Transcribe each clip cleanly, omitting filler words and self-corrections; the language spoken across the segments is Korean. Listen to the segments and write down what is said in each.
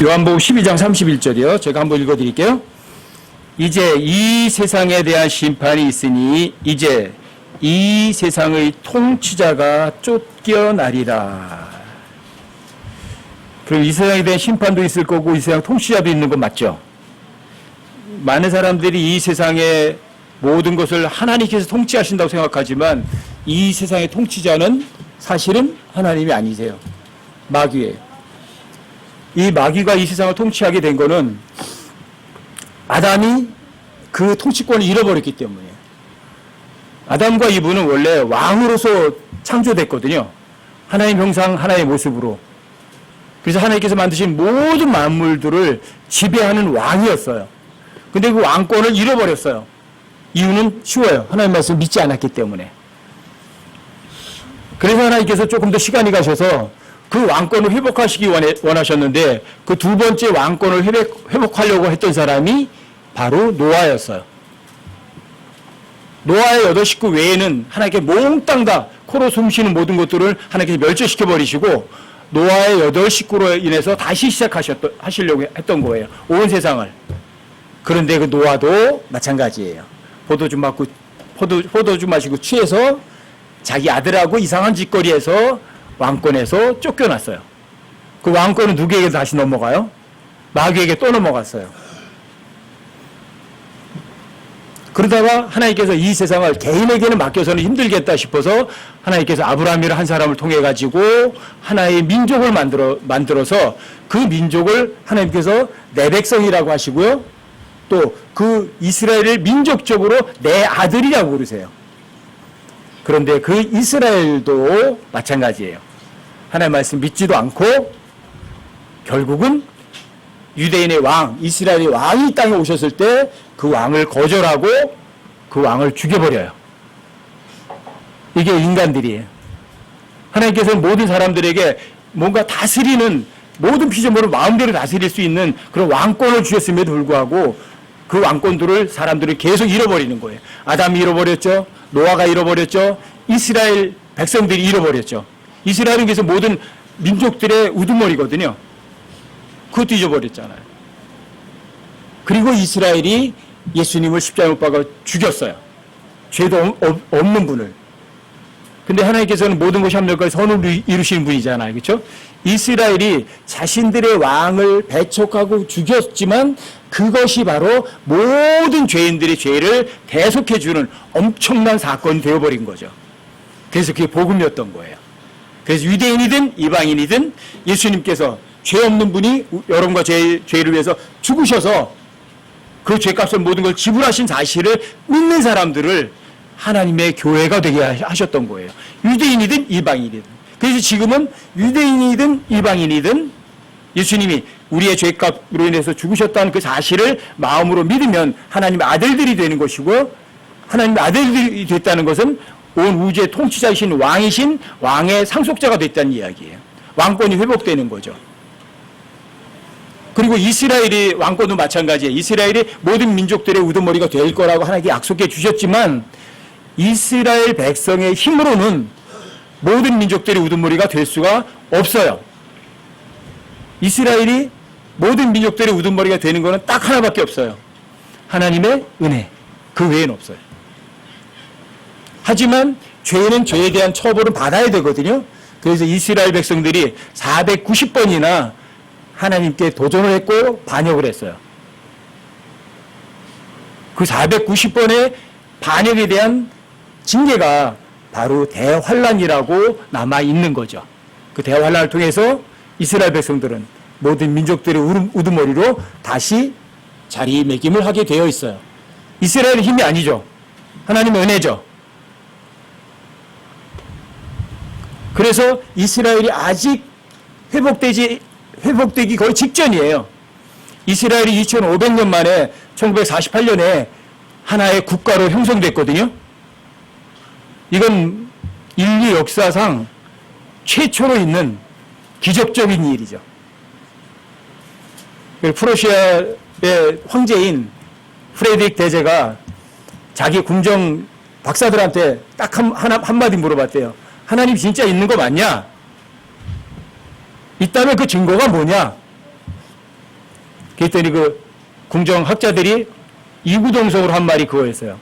요한복음 12장 31절이요. 제가 한번 읽어드릴게요. 이제 이 세상에 대한 심판이 있으니 이제 이 세상의 통치자가 쫓겨나리라. 그럼 이 세상에 대한 심판도 있을 거고 이 세상 통치자도 있는 건 맞죠? 많은 사람들이 이 세상의 모든 것을 하나님께서 통치하신다고 생각하지만 이 세상의 통치자는 사실은 하나님이 아니세요. 마귀예요. 이 마귀가 이 세상을 통치하게 된 거는 아담이 그 통치권을 잃어버렸기 때문이에요. 아담과 이브는 원래 왕으로서 창조됐거든요. 하나님 형상, 하나의 모습으로. 그래서 하나님께서 만드신 모든 만물들을 지배하는 왕이었어요. 근데 그 왕권을 잃어버렸어요. 이유는 쉬워요. 하나님 말씀을 믿지 않았기 때문에. 그래서 하나님께서 조금 더 시간이 가셔서 그 왕권을 회복하시기 원하셨는데 그 두 번째 왕권을 회복하려고 했던 사람이 바로 노아였어요. 노아의 8 식구 외에는 하나님께 몽땅 다 코로 숨쉬는 모든 것들을 하나님께서 멸절시켜버리시고 노아의 8 식구로 인해서 다시 시작하시려고 했던 거예요. 온 세상을. 그런데 그 노아도 마찬가지예요. 포도주 마시고 취해서 자기 아들하고 이상한 짓거리에서 왕권에서 쫓겨났어요. 그 왕권은 누구에게 다시 넘어가요? 마귀에게 또 넘어갔어요. 그러다가 하나님께서 이 세상을 개인에게는 맡겨서는 힘들겠다 싶어서 하나님께서 아브라함이라는 한 사람을 통해 가지고 하나의 민족을 만들어서 그 민족을 하나님께서 내 백성이라고 하시고요. 또 그 이스라엘을 민족적으로 내 아들이라고 부르세요. 그런데 그 이스라엘도 마찬가지예요. 하나님 말씀 믿지도 않고 결국은 유대인의 왕, 이스라엘의 왕이 땅에 오셨을 때 그 왕을 거절하고 그 왕을 죽여버려요. 이게 인간들이에요. 하나님께서는 모든 사람들에게 뭔가 다스리는 모든 피조물을 마음대로 다스릴 수 있는 그런 왕권을 주셨음에도 불구하고 그 왕권들을 사람들을 계속 잃어버리는 거예요. 아담이 잃어버렸죠. 노아가 잃어버렸죠. 이스라엘 백성들이 잃어버렸죠. 이스라엘은 그래서 모든 민족들의 우두머리거든요. 그것도 잊어버렸잖아요. 그리고 이스라엘이 예수님을 십자가에 못 박아 죽였어요. 죄도 없는 분을. 근데 하나님께서는 모든 것이 합력하여 선을 이루시는 분이잖아요. 그렇죠? 이스라엘이 자신들의 왕을 배척하고 죽였지만 그것이 바로 모든 죄인들의 죄를 대속해 주는 엄청난 사건이 되어버린 거죠. 그래서 그게 복음이었던 거예요. 그래서 유대인이든 이방인이든 예수님께서 죄 없는 분이 여러분과 죄를 위해서 죽으셔서 그 죄값을 모든 걸 지불하신 사실을 믿는 사람들을 하나님의 교회가 되게 하셨던 거예요. 유대인이든 이방인이든. 그래서 지금은 유대인이든 이방인이든 예수님이 우리의 죄값으로 인해서 죽으셨다는 그 사실을 마음으로 믿으면 하나님의 아들들이 되는 것이고 하나님의 아들들이 됐다는 것은 온 우주의 통치자이신 왕이신 왕의 상속자가 됐다는 이야기예요. 왕권이 회복되는 거죠. 그리고 이스라엘의 왕권도 마찬가지예요. 이스라엘이 모든 민족들의 우두머리가 될 거라고 하나님께 약속해 주셨지만 이스라엘 백성의 힘으로는 모든 민족들의 우두머리가 될 수가 없어요. 이스라엘이 모든 민족들의 우두머리가 되는 것은 딱 하나밖에 없어요. 하나님의 은혜. 그 외에는 없어요. 하지만 죄는 죄에 대한 처벌은 받아야 되거든요. 그래서 이스라엘 백성들이 490번이나 하나님께 도전을 했고 반역을 했어요. 그 490번의 반역에 대한 징계가 바로 대환란이라고 남아있는 거죠. 그 대환란을 통해서 이스라엘 백성들은 모든 민족들의 우두머리로 다시 자리매김을 하게 되어 있어요. 이스라엘의 힘이 아니죠. 하나님의 은혜죠. 그래서 이스라엘이 아직 회복되기 거의 직전이에요. 이스라엘이 2500년 만에 1948년에 하나의 국가로 형성됐거든요. 이건 인류 역사상 최초로 있는 기적적인 일이죠. 프로시아의 황제인 프레드릭 대제가 자기 궁정 박사들한테 딱 한마디 물어봤대요. 하나님 진짜 있는 거 맞냐? 있다면 그 증거가 뭐냐? 그랬더니 그 궁정학자들이 이구동성으로 한 말이 그거였어요.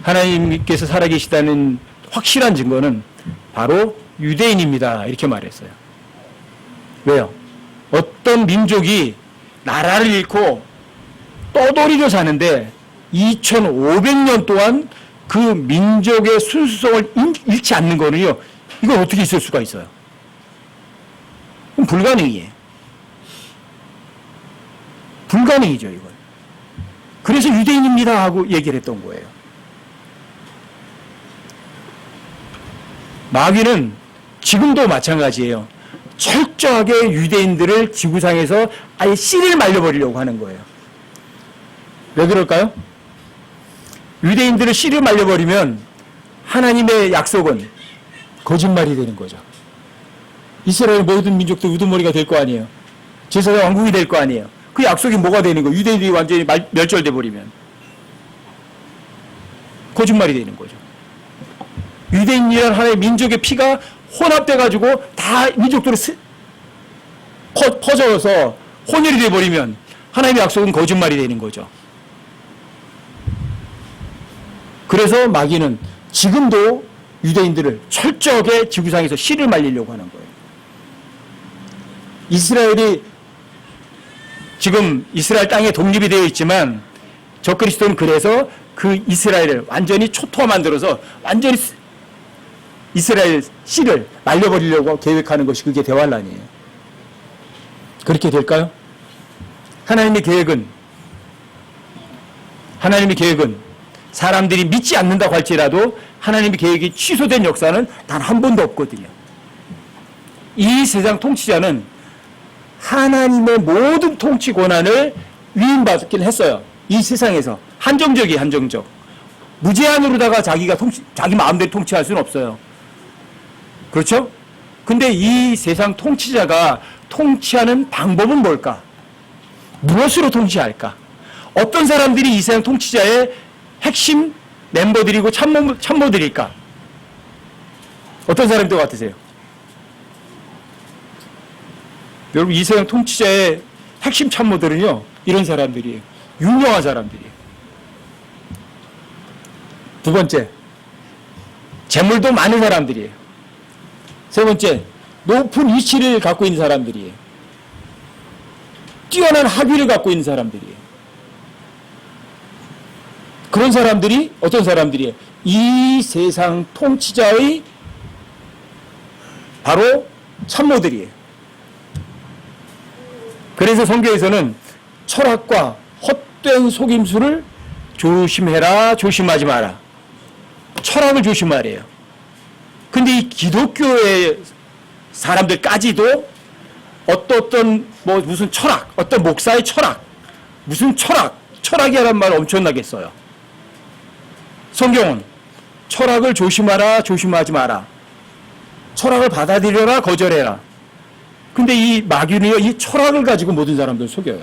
하나님께서 살아계시다는 확실한 증거는 바로 유대인입니다. 이렇게 말했어요. 왜요? 어떤 민족이 나라를 잃고 떠돌이로 사는데 2500년 동안 그 민족의 순수성을 잃지 않는 거는요, 이건 어떻게 있을 수가 있어요? 그럼 불가능이에요. 불가능이죠, 이건. 그래서 유대인입니다 하고 얘기를 했던 거예요. 마귀는 지금도 마찬가지예요. 철저하게 유대인들을 지구상에서 아예 씨를 말려버리려고 하는 거예요. 왜 그럴까요? 유대인들을 씨를 말려버리면 하나님의 약속은 거짓말이 되는 거죠. 이스라엘 모든 민족들 우두머리가 될 거 아니에요. 제사장 왕국이 될 거 아니에요. 그 약속이 뭐가 되는 거예요? 유대인들이 완전히 멸절돼 버리면 거짓말이 되는 거죠. 유대인이라는 하나의 민족의 피가 혼합돼 가지고 다 민족들로 퍼져서 혼혈이 돼 버리면 하나님의 약속은 거짓말이 되는 거죠. 그래서 마귀는 지금도 유대인들을 철저하게 지구상에서 씨를 말리려고 하는 거예요. 이스라엘이 지금 이스라엘 땅에 독립이 되어 있지만 적그리스도는 그래서 그 이스라엘을 완전히 초토화 만들어서 완전히 이스라엘 씨를 말려버리려고 계획하는 것이 그게 대환란이에요. 그렇게 될까요? 하나님의 계획은 사람들이 믿지 않는다고 할지라도 하나님의 계획이 취소된 역사는 단 한 번도 없거든요. 이 세상 통치자는 하나님의 모든 통치 권한을 위임받긴 했어요. 이 세상에서 한정적. 무제한으로다가 자기 마음대로 통치할 수는 없어요. 그렇죠? 근데 이 세상 통치자가 통치하는 방법은 뭘까? 무엇으로 통치할까? 어떤 사람들이 이 세상 통치자의 핵심 멤버들이고 참모들일까? 어떤 사람들 같으세요? 여러분, 이 세상 통치자의 핵심 참모들은요, 이런 사람들이에요. 유명한 사람들이에요. 두 번째, 재물도 많은 사람들이에요. 세 번째, 높은 위치를 갖고 있는 사람들이에요. 뛰어난 학위를 갖고 있는 사람들이에요. 그런 사람들이 어떤 사람들이에요? 이 세상 통치자의 바로 참모들이에요. 그래서 성경에서는 철학과 헛된 속임수를 조심해라, 조심하지 마라. 철학을 조심하래요. 근데 이 기독교의 사람들까지도 어떤 무슨 철학, 어떤 목사의 철학, 무슨 철학이라는 말 엄청나게 써요. 성경은 철학을 조심하라, 조심하지 마라. 철학을 받아들여라, 거절해라. 근데 이 마귀는요, 이 철학을 가지고 모든 사람들을 속여요.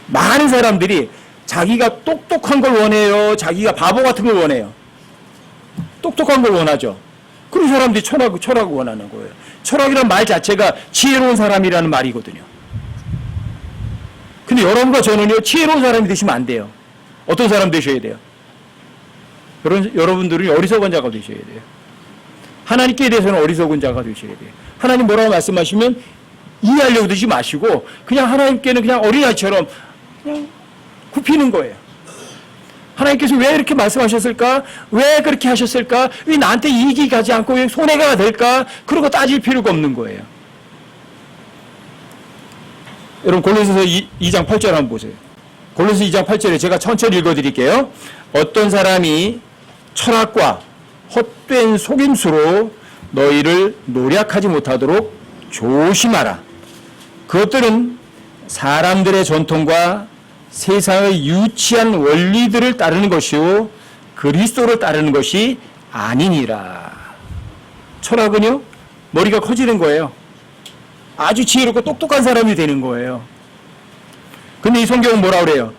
많은 사람들이 자기가 똑똑한 걸 원해요. 자기가 바보 같은 걸 원해요. 똑똑한 걸 원하죠. 그런 사람들이 철학을 원하는 거예요. 철학이라는 말 자체가 지혜로운 사람이라는 말이거든요. 근데 여러분과 저는요, 지혜로운 사람이 되시면 안 돼요. 어떤 사람 되셔야 돼요? 여러분들은 어리석은 자가 되셔야 돼요. 하나님께 대해서는 어리석은 자가 되셔야 돼요. 하나님 뭐라고 말씀하시면 이해하려고 드지 마시고 그냥 하나님께는 그냥 어린아이처럼 그냥 굽히는 거예요. 하나님께서 왜 이렇게 말씀하셨을까? 왜 그렇게 하셨을까? 왜 나한테 이익이 가지 않고 왜 손해가 될까? 그런 거 따질 필요가 없는 거예요. 여러분 골로새서 2장 8절 한번 보세요. 골로새 2장 8절에 제가 천천히 읽어드릴게요. 어떤 사람이 철학과 헛된 속임수로 너희를 노략하지 못하도록 조심하라. 그것들은 사람들의 전통과 세상의 유치한 원리들을 따르는 것이요 그리스도를 따르는 것이 아니니라. 철학은요, 머리가 커지는 거예요. 아주 지혜롭고 똑똑한 사람이 되는 거예요. 근데 이 성경은 뭐라 그래요?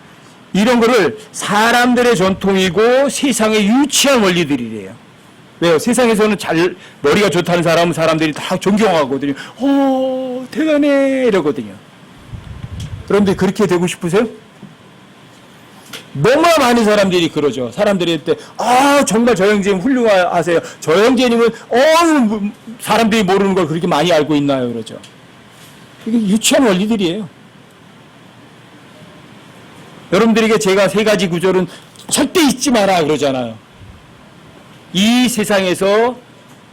이런 거를 사람들의 전통이고 세상의 유치한 원리들이래요. 왜요? 세상에서는 머리가 좋다는 사람들이 다 존경하거든요. 대단해! 이러거든요. 여러분들 그렇게 되고 싶으세요? 너무나 많은 사람들이 그러죠. 사람들이 정말 저 형제님 훌륭하세요. 저 형제님은 사람들이 모르는 걸 그렇게 많이 알고 있나요? 그러죠. 이게 유치한 원리들이에요. 여러분들에게 제가 세 가지 구절은 절대 잊지 마라 그러잖아요. 이 세상에서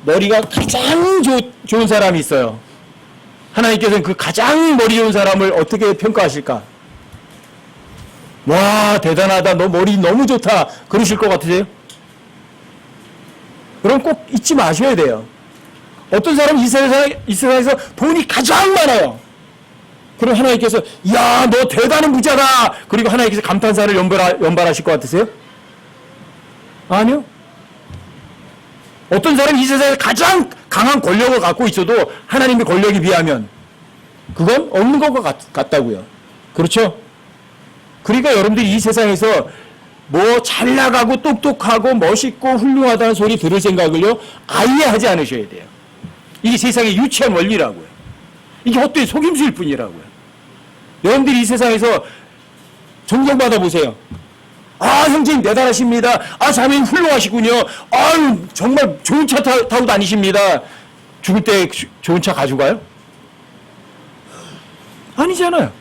머리가 가장 좋은 사람이 있어요. 하나님께서는 그 가장 머리 좋은 사람을 어떻게 평가하실까? 와, 대단하다. 너 머리 너무 좋다. 그러실 것 같으세요? 그럼 꼭 잊지 마셔야 돼요. 어떤 사람은 이 세상에서 돈이 가장 많아요. 그럼 하나님께서, 야, 너 대단한 부자다. 그리고 하나님께서 감탄사를 연발하실 것 같으세요? 아니요. 어떤 사람이 이 세상에 가장 강한 권력을 갖고 있어도 하나님의 권력에 비하면 그건 없는 것 같다고요. 그렇죠? 그러니까 여러분들이 이 세상에서 뭐 잘 나가고 똑똑하고 멋있고 훌륭하다는 소리 들을 생각을요 아예 하지 않으셔야 돼요. 이게 세상의 유치한 원리라고요. 이게 헛되이 속임수일 뿐이라고요. 여러분들이 이 세상에서 존경받아 보세요. 형제님 대단하십니다. 자매님 훌륭하시군요. 정말 좋은 차 타고 다니십니다. 죽을 때 좋은 차 가져가요? 아니잖아요.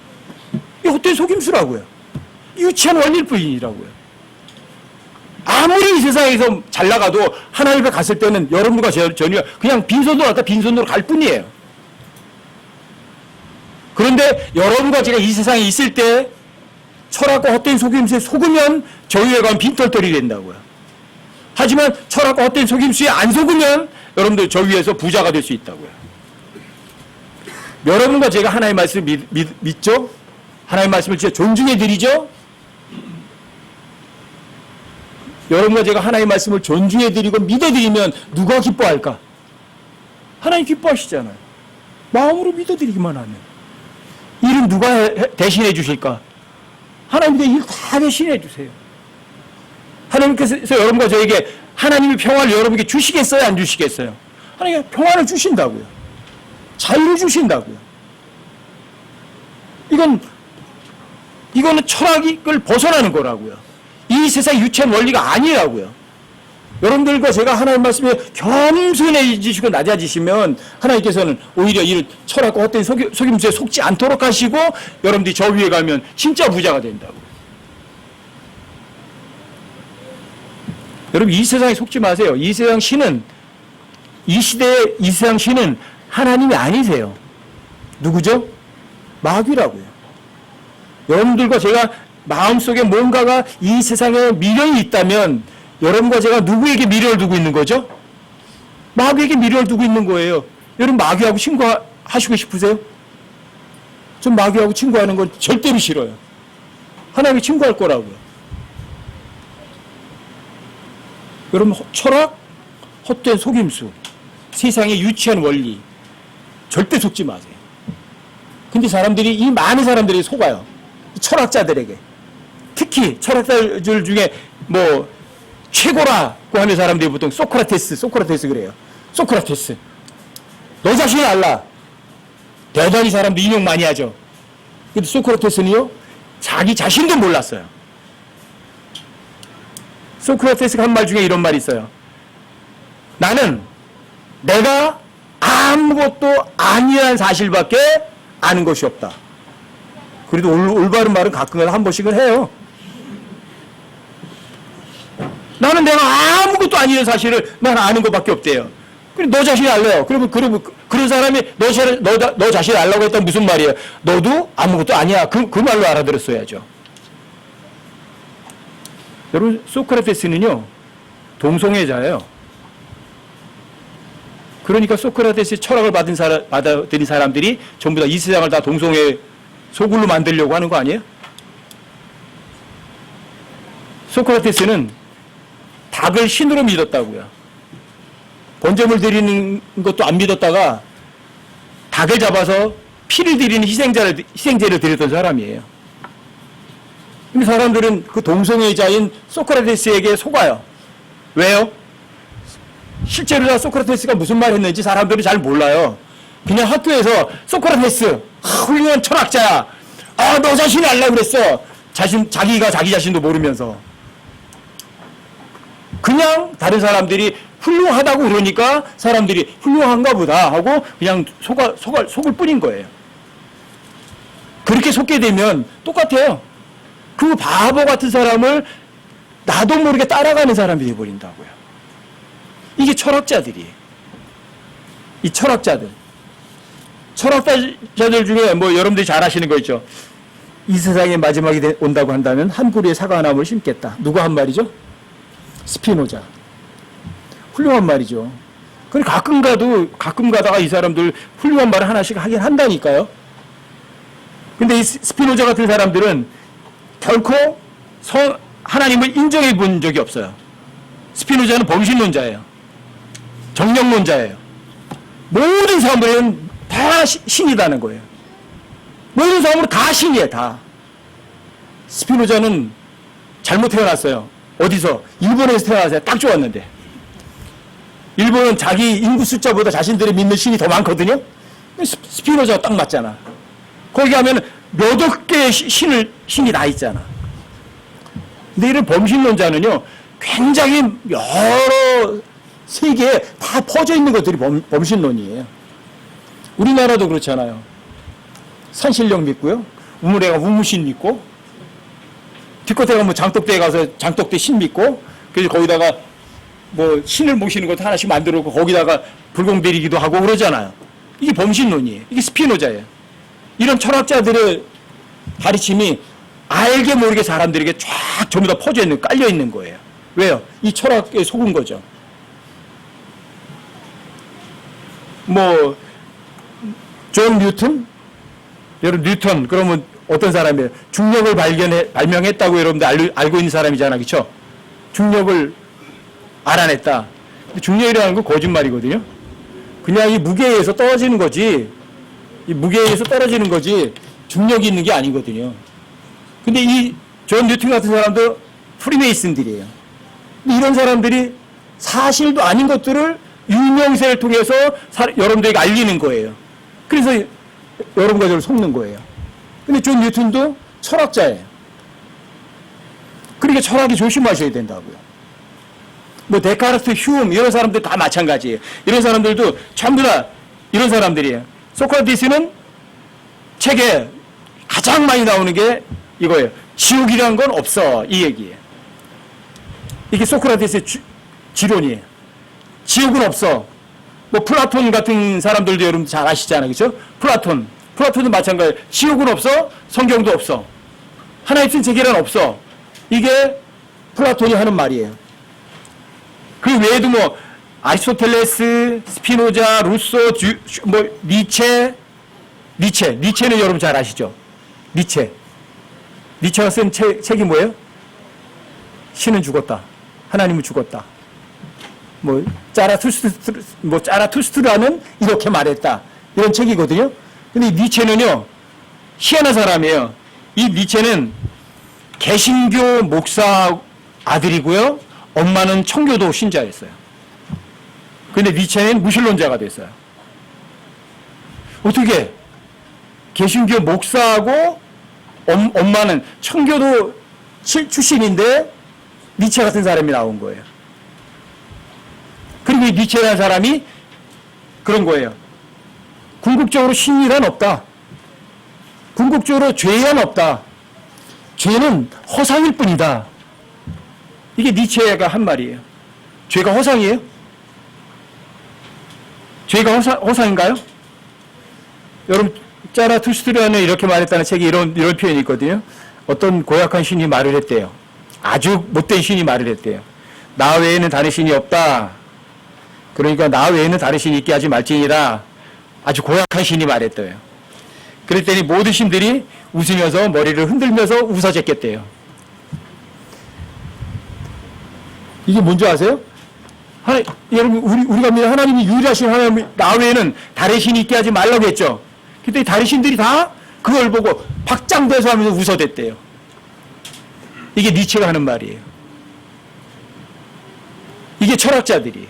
이게 헛되이 속임수라고요. 유치한 원리일 뿐이라고요. 아무리 이 세상에서 잘 나가도 하나님 앞에 갔을 때는 여러분과 전혀 그냥 빈손으로 갔다 빈손으로 갈 뿐이에요. 그런데 여러분과 제가 이 세상에 있을 때 철학과 헛된 속임수에 속으면 저희에 가면 빈털털이 된다고요. 하지만 철학과 헛된 속임수에 안 속으면 여러분들 저 위에서 부자가 될 수 있다고요. 여러분과 제가 하나님의 말씀을 믿죠? 하나님의 말씀을 진짜 존중해 드리죠? 여러분과 제가 하나님의 말씀을 존중해 드리고 믿어 드리면 누가 기뻐할까? 하나님 기뻐하시잖아요. 마음으로 믿어 드리기만 하면. 일은 누가 대신해 주실까? 하나님께 일 다 대신해 주세요. 하나님께서 여러분과 저에게 하나님의 평화를 여러분에게 주시겠어요? 안 주시겠어요? 하나님이 평화를 주신다고요. 자유를 주신다고요. 이거는 철학을 벗어나는 거라고요. 이 세상 유치한 원리가 아니라고요. 여러분들과 제가 하나님 말씀에 겸손해지시고 낮아지시면 하나님께서는 오히려 이 철학과 헛된 속임수에 속지 않도록 하시고 여러분들이 저 위에 가면 진짜 부자가 된다고요. 여러분 이 세상에 속지 마세요. 이 세상 신은 이 시대의 이 세상 신은 하나님이 아니세요. 누구죠? 마귀라고요. 여러분들과 제가 마음속에 뭔가가 이 세상에 미련이 있다면 여러분과 제가 누구에게 미련을 두고 있는 거죠? 마귀에게 미련을 두고 있는 거예요. 여러분 마귀하고 친구하시고 싶으세요? 전 마귀하고 친구하는 건 절대로 싫어요. 하나님이 친구할 거라고요. 여러분 철학, 헛된 속임수, 세상의 유치한 원리 절대 속지 마세요. 근데 사람들이 이 많은 사람들이 속아요. 철학자들에게. 특히 철학자들 중에 뭐 최고라고 하는 사람들이 보통 소크라테스 그래요. 소크라테스. 너 자신을 알라. 대단히 사람들 인용 많이 하죠. 근데 소크라테스는요, 자기 자신도 몰랐어요. 소크라테스가 한 말 중에 이런 말이 있어요. 나는 내가 아무것도 아니라는 사실밖에 아는 것이 없다. 그래도 올바른 말은 가끔 한 번씩은 해요. 나는 내가 아무것도 아니라는 사실을 난 아는 것밖에 없대요. 그럼 너 자신이 알래요. 그러면 그런 사람이 너 자신이 알라고 했다면 무슨 말이에요? 너도 아무것도 아니야. 그 말로 알아들었어야죠. 여러분 소크라테스는요 동성애자예요. 그러니까 소크라테스의 철학을 받아들인 사람들이 전부 다 이 세상을 다 동성애 소굴로 만들려고 하는 거 아니에요? 소크라테스는 닭을 신으로 믿었다고요. 번제물 드리는 것도 안 믿었다가 닭을 잡아서 피를 드리는 희생제를 드렸던 사람이에요. 근데 사람들은 그 동성애자인 소크라테스에게 속아요. 왜요? 실제로 다 소크라테스가 무슨 말 했는지 사람들은 잘 몰라요. 그냥 학교에서 소크라테스 훌륭한 철학자야. 아, 너 자신이 알라 그랬어. 자기가 자기 자신도 모르면서. 그냥 다른 사람들이 훌륭하다고 그러니까 사람들이 훌륭한가 보다 하고 그냥 속을 뿌린 거예요. 그렇게 속게 되면 똑같아요. 그 바보 같은 사람을 나도 모르게 따라가는 사람이 되어버린다고요. 이게 철학자들이에요. 이 철학자들 중에 뭐 여러분들이 잘 아시는 거 있죠. 이 세상의 마지막이 온다고 한다면 한 그루의 사과나무를 심겠다. 누가 한 말이죠? 스피노자. 훌륭한 말이죠. 그래 가끔 가다가 이 사람들 훌륭한 말을 하나씩 하긴 한다니까요. 근데 이 스피노자 같은 사람들은 결코 하나님을 인정해 본 적이 없어요. 스피노자는 범신론자예요. 정령론자예요. 모든 사람들은 다 신이다는 거예요. 모든 사람은 다 신이에요. 다. 스피노자는 잘못 태어났어요. 어디서? 일본에서 태어났어요. 딱 좋았는데. 일본은 자기 인구 숫자보다 자신들이 믿는 신이 더 많거든요. 스피노자가 딱 맞잖아. 거기 가면 몇억 개의 신이 다 있잖아. 근데 이런 범신론자는요, 굉장히 여러 세계에 다 퍼져 있는 것들이 범신론이에요. 우리나라도 그렇잖아요. 산신령 믿고요. 우물에 가면 우무신 믿고, 기껏해 가면 장독대에 가서 장독대 신 믿고, 그래서 거기다가 뭐 신을 모시는 것도 하나씩 만들어 놓고 거기다가 불공 드리기도 하고 그러잖아요. 이게 범신론이에요. 이게 스피노자예요. 이런 철학자들의 가르침이 알게 모르게 사람들에게 쫙 전부 다 퍼져 있는, 깔려 있는 거예요. 왜요? 이 철학에 속은 거죠. 뭐, 존 뉴턴? 여러분, 뉴턴, 그러면 어떤 사람이에요? 중력을 발명했다고 여러분들 알고 있는 사람이잖아, 그쵸? 중력을 알아냈다. 중력이라는 건 거짓말이거든요. 그냥 이 무게에 의해서 떨어지는 거지, 이 무게에 의해서 떨어지는 거지, 중력이 있는 게 아니거든요. 근데 이 존 뉴턴 같은 사람도 프리메이슨들이에요. 근데 이런 사람들이 사실도 아닌 것들을 유명세를 통해서 여러분들에게 알리는 거예요. 그래서 여러분과 저를 속는 거예요. 근데 존 뉴턴도 철학자예요. 그러니까 철학이 조심하셔야 된다고요. 뭐 데카르트, 휴움 이런 사람들 다 마찬가지예요. 이런 사람들도 전부 다 이런 사람들이에요. 소크라테스는 책에 가장 많이 나오는 게 이거예요. 지옥이라는 건 없어, 이 얘기예요. 이게 소크라테스의 지론이에요. 지옥은 없어. 뭐 플라톤 같은 사람들도 여러분 잘 아시잖아요, 그렇죠? 플라톤도 마찬가지예요. 지옥은 없어, 성경도 없어, 하나님 쓴 책이란 없어. 이게 플라톤이 하는 말이에요. 그 외에도 뭐 아리스토텔레스, 스피노자, 루소, 뭐 니체는 여러분 잘 아시죠? 니체가 쓴 책이 뭐예요? 신은 죽었다, 하나님은 죽었다. 뭐 짜라투스트라는 이렇게 말했다, 이런 책이거든요. 근데 니체는요, 희한한 사람이에요. 이 니체는 개신교 목사 아들이고요, 엄마는 청교도 신자였어요. 근데 니체는 무신론자가 됐어요. 어떻게? 개신교 목사하고 엄마는 청교도 출신인데 니체 같은 사람이 나온 거예요. 그리고 이 니체라는 사람이 그런 거예요. 궁극적으로 신이란 없다. 궁극적으로 죄란 없다. 죄는 허상일 뿐이다. 이게 니체가 한 말이에요. 죄가 허상이에요? 죄가 허상인가요? 여러분, 짜라투스트라는 이렇게 말했다는 책에 이런 표현이 있거든요. 어떤 고약한 신이 말을 했대요. 아주 못된 신이 말을 했대요. 나 외에는 다른 신이 없다. 그러니까 나 외에는 다른 신이 있게 하지 말지니라. 아주 고약한 신이 말했대요. 그랬더니 모든 신들이 웃으면서 머리를 흔들면서 웃어댔겠대요. 이게 뭔지 아세요? 여러분, 우리가 믿는 하나님이 유일하신 하나님, 나 외에는 다른 신이 있게 하지 말라고 했죠. 그때 다른 신들이 다 그걸 보고 박장대소 하면서 웃어댔대요. 이게 니체가 하는 말이에요. 이게 철학자들이에요.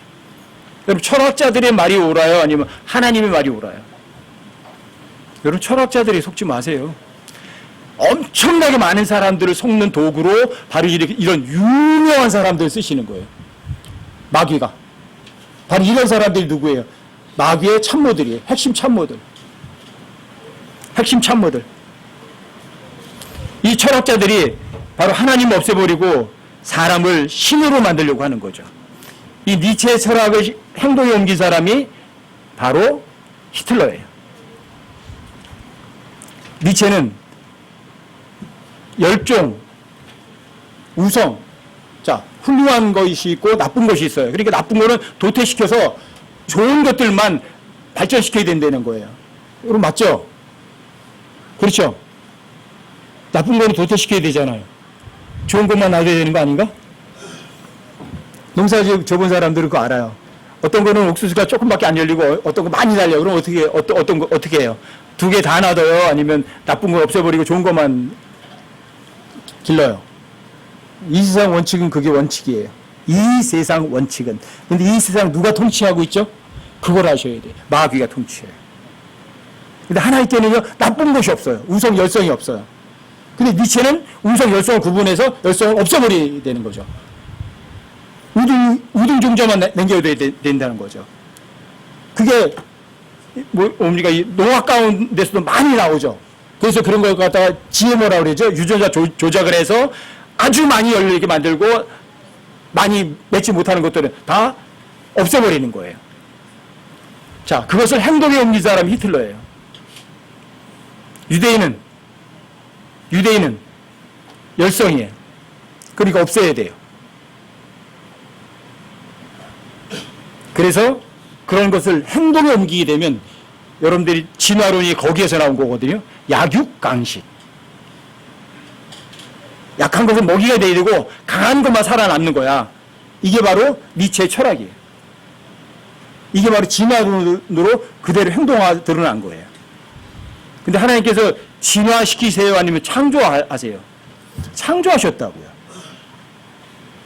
여러분, 철학자들의 말이 옳아요? 아니면 하나님의 말이 옳아요? 여러분, 철학자들이 속지 마세요. 엄청나게 많은 사람들을 속는 도구로 바로 이런 유명한 사람들 쓰시는 거예요. 마귀가. 바로 이런 사람들이 누구예요? 마귀의 참모들이에요. 핵심 참모들. 핵심 참모들. 이 철학자들이 바로 하나님 없애버리고 사람을 신으로 만들려고 하는 거죠. 이 니체의 철학을 행동에 옮긴 사람이 바로 히틀러예요. 니체는 열종, 우성, 자, 훌륭한 것이 있고 나쁜 것이 있어요. 그러니까 나쁜 거는 도태시켜서 좋은 것들만 발전시켜야 된다는 거예요. 여러분 맞죠? 그렇죠? 나쁜 거는 도태시켜야 되잖아요. 좋은 것만 놔둬야 되는 거 아닌가? 농사 접은 사람들은 그거 알아요. 어떤 거는 옥수수가 조금밖에 안 열리고 어떤 거 많이 달려. 그럼 어떤 거 어떻게 해요? 두 개 다 놔둬요? 아니면 나쁜 거 없애버리고 좋은 것만 길러요? 이 세상 원칙은 그게 원칙이에요. 이 세상 원칙은. 근데 이 세상 누가 통치하고 있죠? 그걸 아셔야 돼요. 마귀가 통치해요. 근데 하나님께는요, 나쁜 것이 없어요. 우성, 열성이 없어요. 근데 니체는 우성, 열성을 구분해서 열성을 없애버려야 되는 거죠. 우등종자만 남겨야 된다는 거죠. 그게, 뭡니까, 이 농악 가운데서도 많이 나오죠. 그래서 그런 걸 갖다가 GMO라고 그러죠. 유전자 조작을 해서 아주 많이 열리게 만들고 많이 맺지 못하는 것들은 다 없애버리는 거예요. 자, 그것을 행동에 옮긴 사람이 히틀러예요. 유대인은 열성이에요. 그러니까 없애야 돼요. 그래서 그런 것을 행동에 옮기게 되면 여러분들이 진화론이 거기에서 나온 거거든요. 약육강식. 약한 것은 먹이가 돼야 되고 강한 것만 살아남는 거야. 이게 바로 니체의 철학이에요. 이게 바로 진화론으로 그대로 행동화 드러난 거예요. 근데 하나님께서 진화시키세요 아니면 창조하세요? 창조하셨다고요.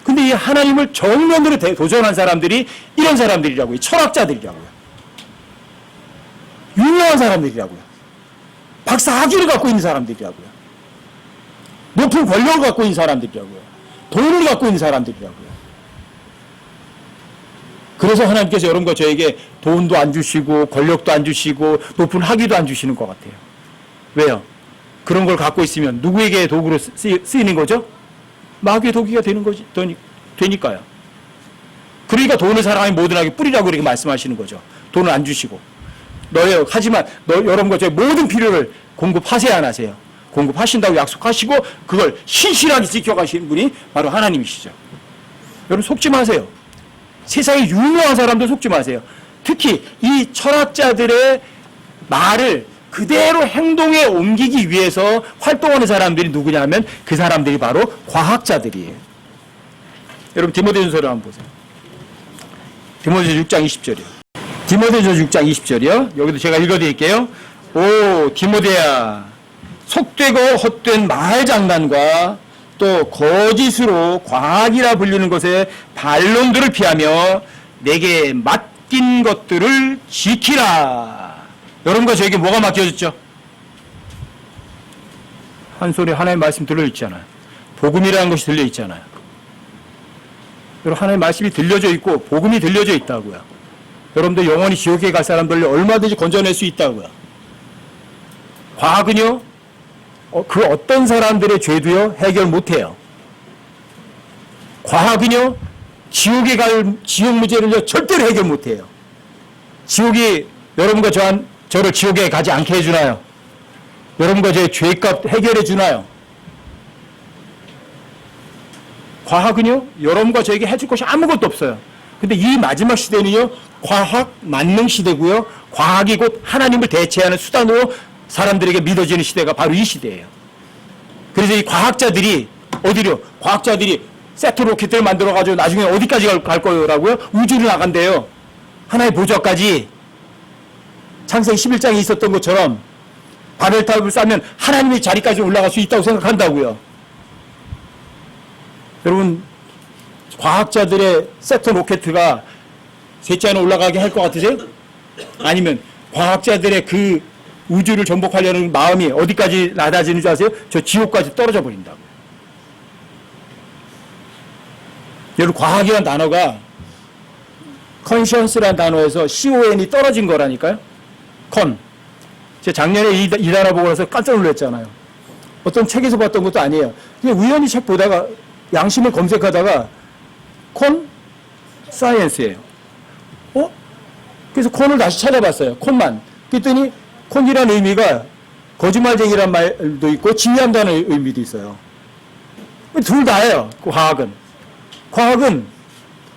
근데 이 하나님을 정면으로 도전한 사람들이 이런 사람들이라고요. 철학자들이라고요. 유명한 사람들이라고요. 박사학위를 갖고 있는 사람들이라고요. 높은 권력을 갖고 있는 사람들이라고요. 돈을 갖고 있는 사람들이라고요. 그래서 하나님께서 여러분과 저에게 돈도 안 주시고 권력도 안 주시고 높은 학위도 안 주시는 것 같아요. 왜요? 그런 걸 갖고 있으면 누구에게 도구로 쓰이는 거죠? 마귀의 도구가 되니까요. 그러니까 돈을 사랑하면 모든 악에 뿌리라고 이렇게 말씀하시는 거죠. 돈을 안 주시고. 하지만 여러분과 저의 모든 필요를 공급하세요, 안 하세요? 공급하신다고 약속하시고 그걸 신실하게 지켜가시는 분이 바로 하나님이시죠. 여러분 속지 마세요. 세상에 유명한 사람들 속지 마세요. 특히 이 철학자들의 말을 그대로 행동에 옮기기 위해서 활동하는 사람들이 누구냐 하면 그 사람들이 바로 과학자들이에요. 여러분 디모데전서를 한번 보세요. 디모데전서 6장 20절이요. 디모데전서 6장 20절이요. 여기도 제가 읽어드릴게요. 오 디모데야, 속되고 헛된 말장난과 또 거짓으로 과학이라 불리는 것에 반론들을 피하며 내게 맡긴 것들을 지키라. 여러분과 저에게 뭐가 맡겨졌죠? 한 손에 하나의 말씀 들려있잖아요. 복음이라는 것이 들려있잖아요. 여러분 하나의 말씀이 들려져 있고 복음이 들려져 있다고요. 여러분들 영원히 지옥에 갈 사람들을 얼마든지 건져낼 수 있다고요. 과학은요, 그 어떤 사람들의 죄도요 해결 못해요. 과학은요 지옥에 갈 지옥 문제를요 절대로 해결 못해요. 지옥이 여러분과 저를 지옥에 가지 않게 해주나요? 여러분과 저의 죄값 해결해 주나요? 과학은요 여러분과 저에게 해줄 것이 아무것도 없어요. 근데 이 마지막 시대는요 과학 만능 시대고요, 과학이 곧 하나님을 대체하는 수단으로 사람들에게 믿어지는 시대가 바로 이 시대예요. 그래서 이 과학자들이 어디로? 과학자들이 세트 로켓을 만들어가지고 나중에 어디까지 갈 거라고요? 우주로 나간대요. 하나의 보좌까지. 창세기 11장에 있었던 것처럼 바벨탑을 쌓으면 하나님의 자리까지 올라갈 수 있다고 생각한다고요. 여러분 과학자들의 세트 로켓가 셋째 안에 올라가게 할 것 같으세요? 아니면 과학자들의 그 우주를 정복하려는 마음이 어디까지 낮아지는 줄 아세요? 저 지옥까지 떨어져 버린다고. 여러분, 과학이라는 단어가 conscience라는 단어에서 CON이 떨어진 거라니까요. 제가 작년에 이 단어 보고 나서 깜짝 놀랐잖아요. 어떤 책에서 봤던 것도 아니에요. 그냥 우연히 책 보다가 양심을 검색하다가 사이언스예요. 그래서 콘을 다시 찾아봤어요. 콘만. 그랬더니 콘이라는 의미가 거짓말쟁이란 말도 있고 진리한다는 의미도 있어요. 둘 다예요. 과학은. 과학은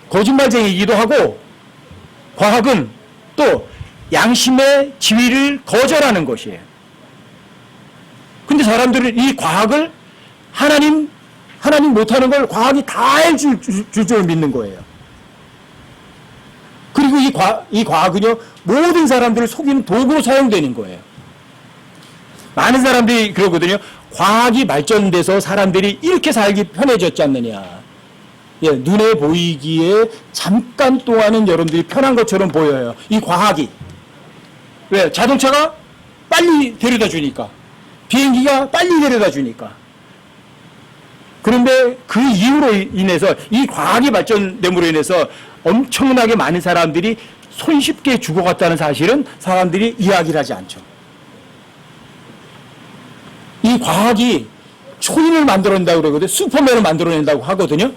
거짓말쟁이이기도 하고 과학은 또 양심의 지위를 거절하는 것이에요. 근데 사람들은 이 과학을 하나님 못하는 걸 과학이 다 해줄 줄 믿는 거예요. 그리고 이 과학은요, 모든 사람들을 속이는 도구로 사용되는 거예요. 많은 사람들이 그러거든요. 과학이 발전돼서 사람들이 이렇게 살기 편해졌지 않느냐. 예, 눈에 보이기에 잠깐 동안은 여러분들이 편한 것처럼 보여요. 이 과학이. 왜? 자동차가 빨리 데려다 주니까. 비행기가 빨리 데려다 주니까. 그런데 그 이유로 인해서 이 과학이 발전됨으로 인해서 엄청나게 많은 사람들이 손쉽게 죽어갔다는 사실은 사람들이 이야기를 하지 않죠. 이 과학이 초인을 만들어낸다고 그러거든요. 슈퍼맨을 만들어낸다고 하거든요.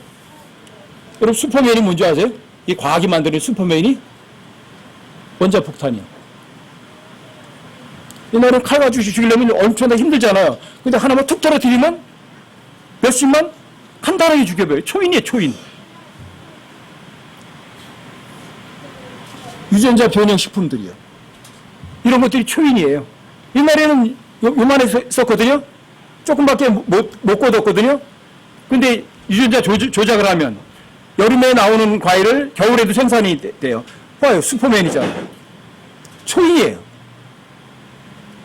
여러분, 슈퍼맨이 뭔지 아세요? 이 과학이 만드는 슈퍼맨이 원자폭탄이요. 옛날에 칼 가지고 죽이려면 엄청나게 힘들잖아요. 근데 하나만 툭 떨어뜨리면 몇십만 간단하게 죽여버려요. 초인이에요, 초인. 유전자 변형 식품들이요. 이런 것들이 초인이에요. 옛날에는 요만했었거든요. 조금밖에 못 걷었거든요. 근데 유전자 조작을 하면 여름에 나오는 과일을 겨울에도 생산이 돼요. 봐요, 슈퍼맨이잖아요. 초인이에요.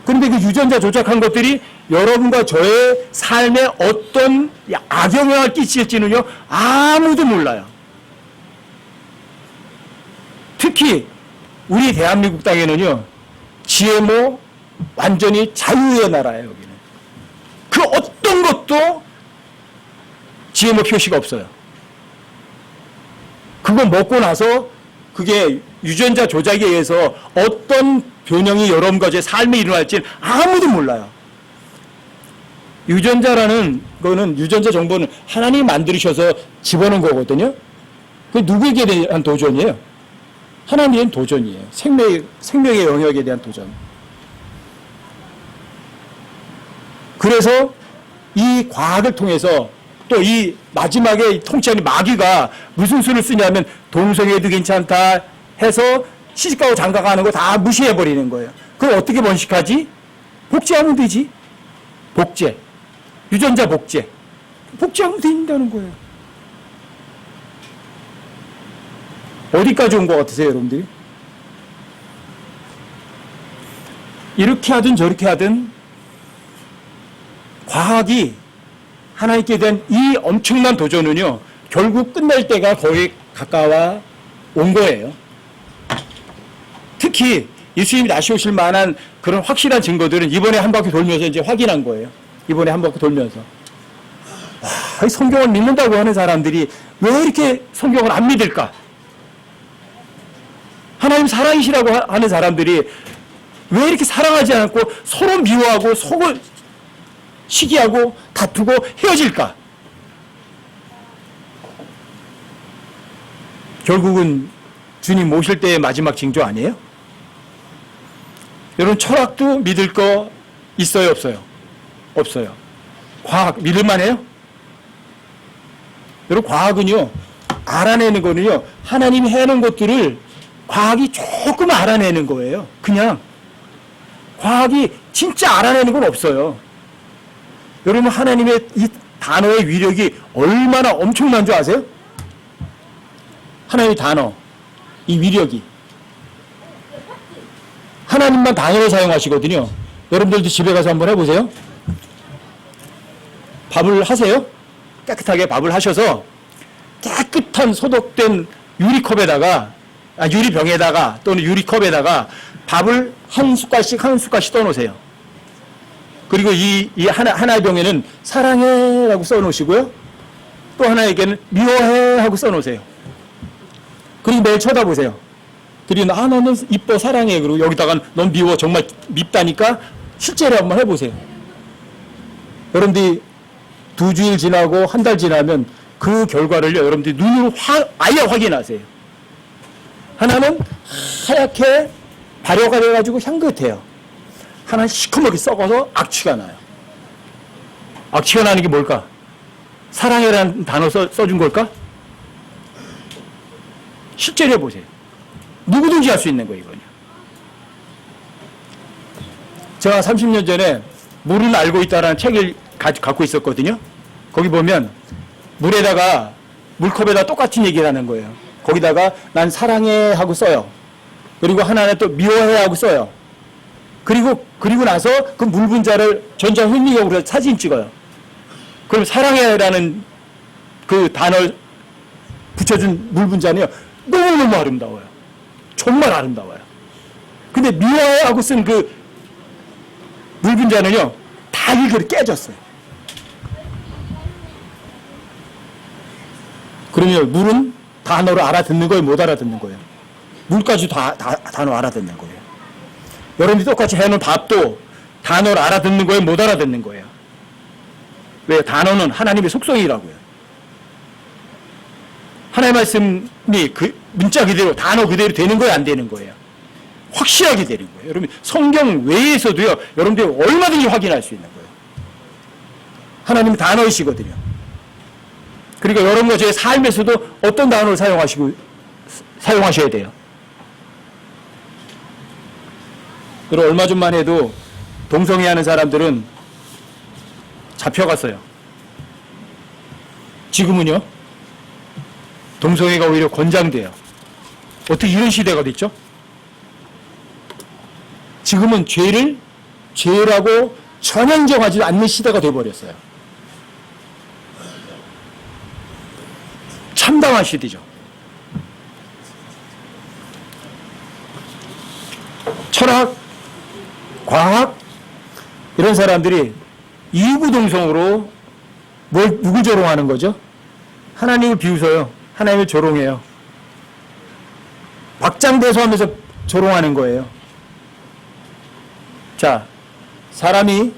그런데 그 유전자 조작한 것들이 여러분과 저의 삶에 어떤 악영향을 끼칠지는요, 아무도 몰라요. 특히 우리 대한민국 땅에는요, GMO 완전히 자유의 나라예요, 여기는. 그 어떤 것도 GMO 표시가 없어요. 그거 먹고 나서 그게 유전자 조작에 의해서 어떤 변형이 여러분과 제 삶에 일어날지는 아무도 몰라요. 유전자라는 거는, 유전자 정보는 하나님이 만드셔서 집어넣은 거거든요. 그 누구에게 대한 도전이에요? 하나님에 대한 도전이에요. 생명의 영역에 대한 도전. 그래서 이 과학을 통해서 또 이 마지막에 통치하는 마귀가 무슨 수를 쓰냐면 동성애도 괜찮다 해서 시집가고 장가가는 거 다 무시해버리는 거예요. 그걸 어떻게 번식하지? 복제하면 되지. 복제. 유전자 복제. 복제하면 된다는 거예요. 어디까지 온 것 같으세요, 여러분들이? 이렇게 하든 저렇게 하든 과학이 하나님께 대한 이 엄청난 도전은요, 결국 끝날 때가 거의 가까워 온 거예요. 특히 예수님이 다시 오실 만한 그런 확실한 증거들은 이번에 한 바퀴 돌면서 이제 확인한 거예요. 이번에 한 바퀴 돌면서. 와, 성경을 믿는다고 하는 사람들이 왜 이렇게 성경을 안 믿을까? 하나님 사랑이시라고 하는 사람들이 왜 이렇게 사랑하지 않고 서로 미워하고 서로 시기하고 다투고 헤어질까? 결국은 주님 오실 때의 마지막 징조 아니에요? 여러분, 철학도 믿을 거 있어요, 없어요? 없어요. 과학 믿을만 해요? 여러분, 과학은요, 알아내는 거는요, 하나님이 해놓은 것들을 과학이 조금 알아내는 거예요. 그냥 과학이 진짜 알아내는 건 없어요. 여러분, 하나님의 이 단어의 위력이 얼마나 엄청난 줄 아세요? 하나님의 단어, 이 위력이. 하나님만 단어로 사용하시거든요. 여러분들도 집에 가서 한번 해보세요. 밥을 하세요. 깨끗하게 밥을 하셔서 깨끗한 소독된 유리컵에다가, 유리병에다가 또는 유리컵에다가 밥을 한 숟갈씩 한 숟갈씩 떠놓으세요. 그리고 이 하나의 병에는 사랑해라고 써놓으시고요. 또 하나에게는 미워해 하고 써놓으세요. 그리고 매일 쳐다보세요. 그리고 너는 이뻐 사랑해. 그리고 여기다가 넌 미워 정말 밉다니까 실제로 한번 해보세요. 여러분들이 2주일 지나고 한 달 지나면 그 결과를요 여러분들이 눈으로 아예 확인하세요. 하나는 하얗게 발효가 돼가지고 향긋해요. 하나는 시커멓게 썩어서 악취가 나요. 악취가 나는 게 뭘까? 사랑이라는 단어 써준 걸까? 실제로 해보세요. 누구든지 할 수 있는 거예요, 이거는. 제가 30년 전에 물은 알고 있다라는 책을 갖고 있었거든요. 거기 보면 물에다가, 물컵에다 똑같은 얘기를 하는 거예요. 거기다가 난 사랑해 하고 써요. 그리고 하나는 또 미워해 하고 써요. 그리고 나서 그 물 분자를 전자현미경으로 사진 찍어요. 그럼 사랑해라는 그 단어를 붙여준 물 분자는요, 너무너무 아름다워요. 정말 아름다워요. 근데 미워해 하고 쓴 그 물 분자는요, 다 일그러 깨졌어요. 그러면 물은 단어를 알아듣는 거예요, 못 알아듣는 거예요? 물까지 다 단어 알아듣는 거예요. 여러분이 똑같이 해놓은 밥도 단어를 알아듣는 거예요, 못 알아듣는 거예요? 왜? 단어는 하나님의 속성이라고요. 하나님의 말씀이 그 문자 그대로, 단어 그대로 되는 거예요, 안 되는 거예요? 확실하게 되는 거예요. 여러분, 성경 외에서도요, 여러분들이 얼마든지 확인할 수 있는 거예요. 하나님은 단어이시거든요. 그러니까 여러분과 제 삶에서도 어떤 단어를 사용하셔야 돼요. 그리고 얼마 전만 해도 동성애 하는 사람들은 잡혀갔어요. 지금은요, 동성애가 오히려 권장돼요. 어떻게 이런 시대가 됐죠? 지금은 죄라고 전혀 인정하지 않는 시대가 돼버렸어요. 참담한 시대죠. 철학, 과학, 이런 사람들이 이구동성으로 누구 조롱하는 거죠? 하나님을 비웃어요. 하나님을 조롱해요. 박장대소하면서 조롱하는 거예요. 자, 사람이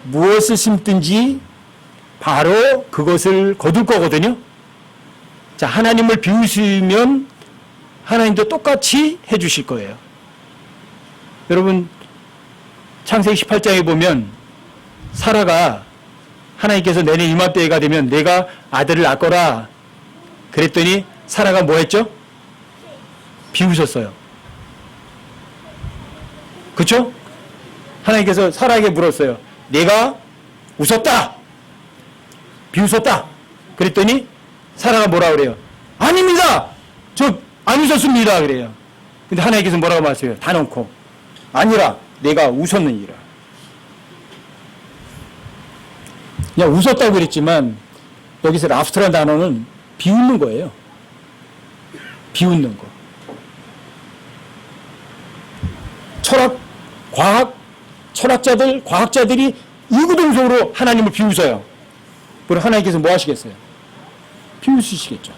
무엇을 심든지 바로 그것을 거둘 거거든요. 자, 하나님을 비웃으면 하나님도 똑같이 해주실 거예요. 여러분, 창세기 18장에 보면 사라가 하나님께서 내년 이맘때가 되면 내가 아들을 낳거라 그랬더니 사라가 뭐 했죠? 비웃었어요. 그렇죠? 하나님께서 사라에게 물었어요. 내가 웃었다, 비웃었다 그랬더니 사라가 뭐라 그래요? 아닙니다, 저 안 웃었습니다 그래요. 근데 하나님께서 뭐라고 말씀해요? 단언코 아니라 내가 웃었느니라. 그냥 웃었다고 그랬지만 여기서 라프트라는 단어는 비웃는 거예요. 비웃는 거. 철학, 과학, 철학자들, 과학자들이 이구동성으로 하나님을 비웃어요. 그럼 하나님께서 뭐 하시겠어요? 비웃으시겠죠.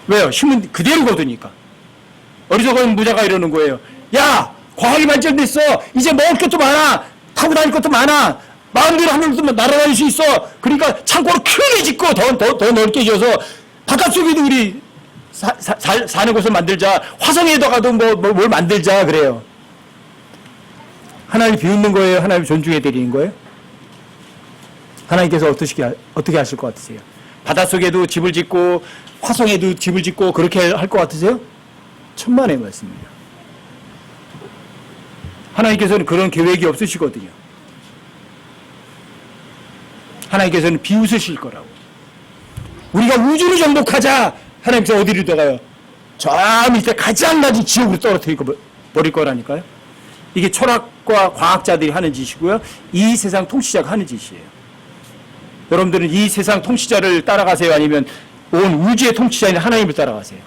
왜요? 힘은 그대로 거두니까. 어리석은 무자가 이러는 거예요. 야, 과학이 발전됐어. 이제 먹을 것도 많아. 타고 다닐 것도 많아. 마음대로 하늘도 날아다닐 수 있어. 그러니까 창고를 크게 짓고 더 넓게 지어서 바닷속에도 우리 사는 곳을 만들자. 화성에다가도 뭘 만들자 그래요. 하나님 비웃는 거예요? 하나님 존중해 드리는 거예요? 하나님께서 어떻게 하실 것 같으세요? 바닷속에도 집을 짓고 화성에도 집을 짓고 그렇게 할 것 같으세요? 천만의 말씀입니다. 하나님께서는 그런 계획이 없으시거든요. 하나님께서는 비웃으실 거라고. 우리가 우주를 정복하자. 하나님께서 어디로 들어가요? 저 밑에 가장 낮은 지옥으로 떨어뜨리고 버릴 거라니까요. 이게 철학과 과학자들이 하는 짓이고요. 이 세상 통치자가 하는 짓이에요. 여러분들은 이 세상 통치자를 따라가세요? 아니면 온 우주의 통치자인 하나님을 따라가세요?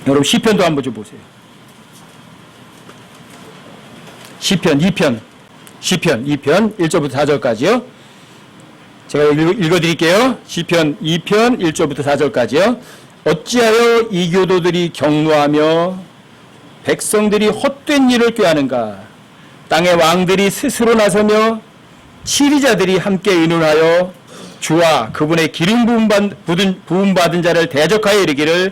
여러분 시편도 한번 좀 보세요. 시편 2편 1절부터 4절까지요. 제가 읽어드릴게요. 시편 2편 1절부터 4절까지요. 어찌하여 이 교도들이 경노하며 백성들이 헛된 일을 꾀하는가. 땅의 왕들이 스스로 나서며 치리자들이 함께 의논하여 주와 그분의 기름 부음받은 자를 대적하여 이르기를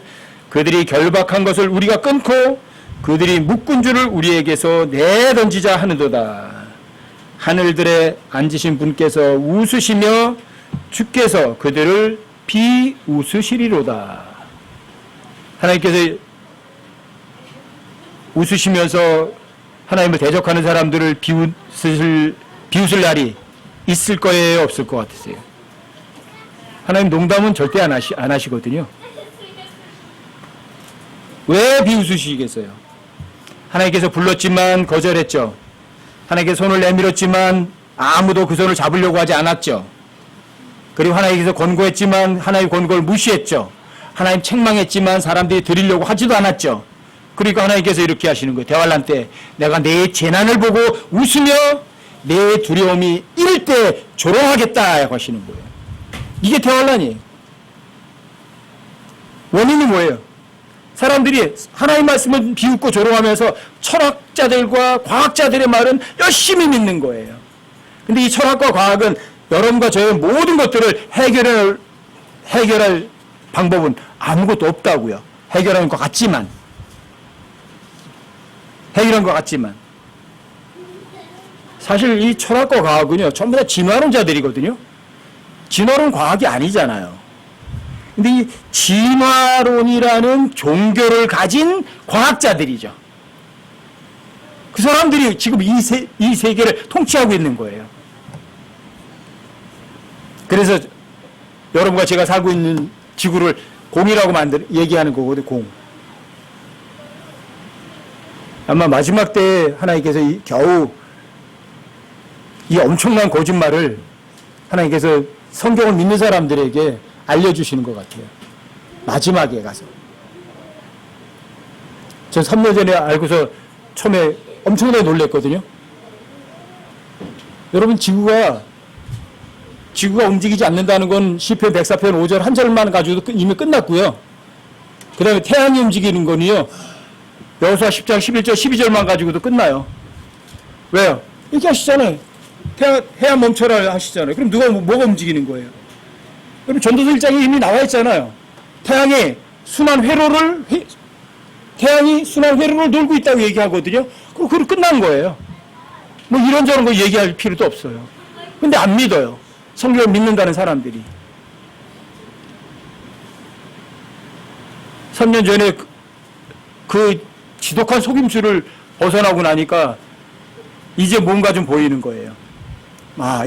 그들이 결박한 것을 우리가 끊고 그들이 묶은 줄을 우리에게서 내던지자 하는도다. 하늘들에 앉으신 분께서 웃으시며 주께서 그들을 비웃으시리로다. 하나님께서 웃으시면서 하나님을 대적하는 사람들을 비웃을 날이 있을 거예요, 없을 것 같으세요? 하나님 농담은 절대 안 하시거든요. 왜 비웃으시겠어요? 하나님께서 불렀지만 거절했죠. 하나님께서 손을 내밀었지만 아무도 그 손을 잡으려고 하지 않았죠. 그리고 하나님께서 권고했지만 하나님의 권고를 무시했죠. 하나님 책망했지만 사람들이 드리려고 하지도 않았죠. 그러니까 하나님께서 이렇게 하시는 거예요. 대환란 때 내가 내 재난을 보고 웃으며 내 두려움이 이를 때 조롱하겠다 하시는 거예요. 이게 대환란이에요. 원인이 뭐예요? 사람들이 하나님 말씀을 비웃고 조롱하면서 철학자들과 과학자들의 말은 열심히 믿는 거예요. 근데 이 철학과 과학은 여러분과 저의 모든 것들을 해결할 방법은 아무것도 없다고요. 해결한 것 같지만 사실 이 철학과 과학은요 전부 다 진화론자들이거든요. 진화론 과학이 아니잖아요. 근데 이 진화론이라는 종교를 가진 과학자들이죠. 그 사람들이 지금 이 세계를 통치하고 있는 거예요. 그래서 여러분과 제가 살고 있는 지구를 공이라고 얘기하는 거거든요. 공. 아마 마지막 때 하나님께서 겨우 이 엄청난 거짓말을 하나님께서 성경을 믿는 사람들에게 알려주시는 것 같아요. 마지막에 가서. 전 3년 전에 알고서 처음에 엄청나게 놀랐거든요. 여러분 지구가 움직이지 않는다는 건 시편 104편 5절 한 절만 가지고도 이미 끝났고요. 그 다음에 태양이 움직이는 건요. 여호수아 10장 11절 12절만 가지고도 끝나요. 왜요? 이렇게 하시잖아요. 해야 멈춰라 하시잖아요. 그럼 뭐가 움직이는 거예요? 그럼 전도서 1장에 이미 나와 있잖아요. 태양이 순환 회로를 돌고 있다고 얘기하거든요. 그럼 끝난 거예요. 뭐 이런저런 거 얘기할 필요도 없어요. 근데 안 믿어요. 성경을 믿는다는 사람들이. 3년 전에 그 지독한 속임수를 벗어나고 나니까 이제 뭔가 좀 보이는 거예요.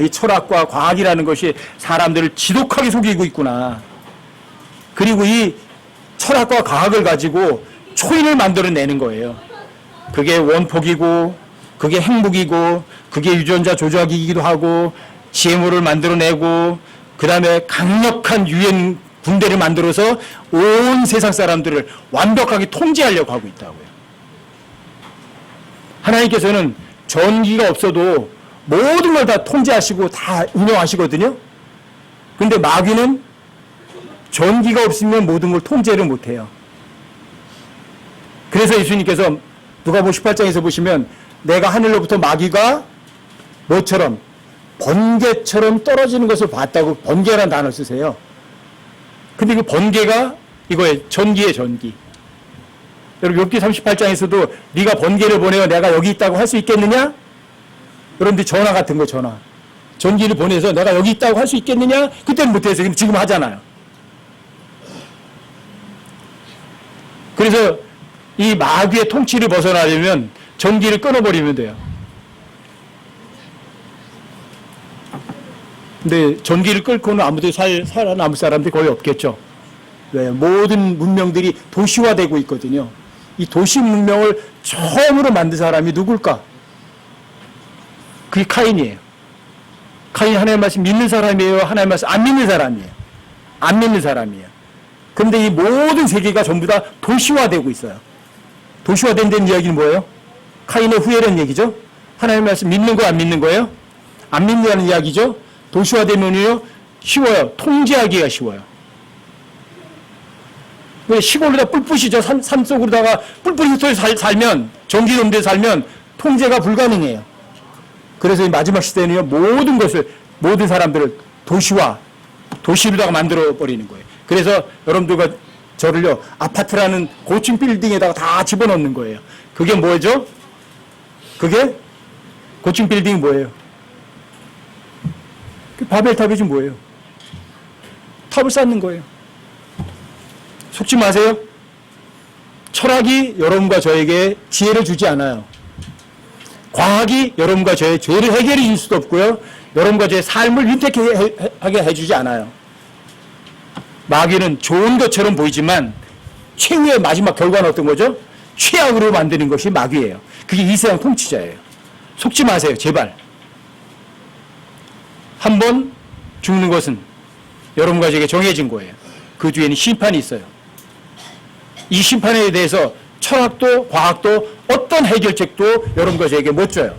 이 철학과 과학이라는 것이 사람들을 지독하게 속이고 있구나. 그리고 이 철학과 과학을 가지고 초인을 만들어내는 거예요. 그게 원폭이고, 그게 핵무기고, 그게 유전자 조작이기도 하고, GMO를 만들어내고, 그 다음에 강력한 유엔 군대를 만들어서 온 세상 사람들을 완벽하게 통제하려고 하고 있다고요. 하나님께서는 전기가 없어도 모든 걸 다 통제하시고 다 운영하시거든요. 근데 마귀는 전기가 없으면 모든 걸 통제를 못해요. 그래서 예수님께서 누가복음 18장에서 보시면 내가 하늘로부터 마귀가 뭐처럼 번개처럼 떨어지는 것을 봤다고 번개라는 단어를 쓰세요. 근데 그 번개가 이거예요. 전기예요, 전기. 여러분 욥기 38장에서도 네가 번개를 보내어 내가 여기 있다고 할 수 있겠느냐? 그런데 전화 같은 거 전화. 전기를 보내서 내가 여기 있다고 할 수 있겠느냐? 그때는 못해서 지금 하잖아요. 그래서 이 마귀의 통치를 벗어나려면 전기를 끊어버리면 돼요. 근데 전기를 끊고는 아무도 살아남을 사람들이 거의 없겠죠. 왜? 모든 문명들이 도시화되고 있거든요. 이 도시 문명을 처음으로 만든 사람이 누굴까? 그게 카인이에요. 카인이 하나님의 말씀 믿는 사람이에요? 하나님의 말씀 안 믿는 사람이에요? 안 믿는 사람이에요. 그런데 이 모든 세계가 전부 다 도시화되고 있어요. 도시화된다는 이야기는 뭐예요? 카인의 후예라는 얘기죠. 하나님의 말씀 믿는 거 안 믿는 거예요? 안 믿는다는 이야기죠. 도시화되면요 쉬워요. 통제하기가 쉬워요. 왜 시골로다 뿔뿔이죠. 산 속으로다가 뿔뿔이 흩어져 살면 전기놈들 살면 통제가 불가능해요. 그래서 이 마지막 시대는요 모든 것을 모든 사람들을 도시로다가 만들어 버리는 거예요. 그래서 여러분들과 저를요 아파트라는 고층 빌딩에다가 다 집어넣는 거예요. 그게 뭐죠? 그게 고층 빌딩이 뭐예요? 바벨탑이지 뭐예요? 탑을 쌓는 거예요. 속지 마세요. 철학이 여러분과 저에게 지혜를 주지 않아요. 과학이 여러분과 저의 죄를 해결해 줄 수도 없고요. 여러분과 저의 삶을 윤택하게 해주지 않아요. 마귀는 좋은 것처럼 보이지만 최후의 마지막 결과는 어떤 거죠? 최악으로 만드는 것이 마귀예요. 그게 이 세상 통치자예요. 속지 마세요. 제발. 한 번 죽는 것은 여러분과 저에게 정해진 거예요. 그 뒤에는 심판이 있어요. 이 심판에 대해서 철학도 과학도 어떤 해결책도 여러분과 저에게 못 줘요.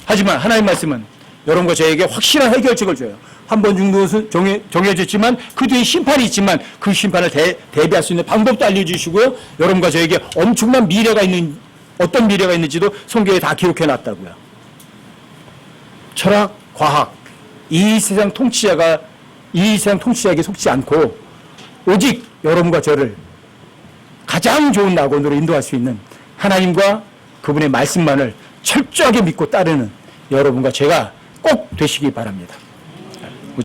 하지만 하나님 말씀은 여러분과 저에게 확실한 해결책을 줘요. 한 번 죽는 것은 정해졌지만 그 뒤에 심판이 있지만 그 심판을 대비할 수 있는 방법도 알려주시고요. 여러분과 저에게 엄청난 미래가 있는 어떤 미래가 있는지도 성경에 다 기록해 놨다고요. 철학, 과학 이 세상 통치자에게 속지 않고 오직 여러분과 저를 가장 좋은 낙원으로 인도할 수 있는 하나님과 그분의 말씀만을 철저하게 믿고 따르는 여러분과 제가 꼭 되시기 바랍니다.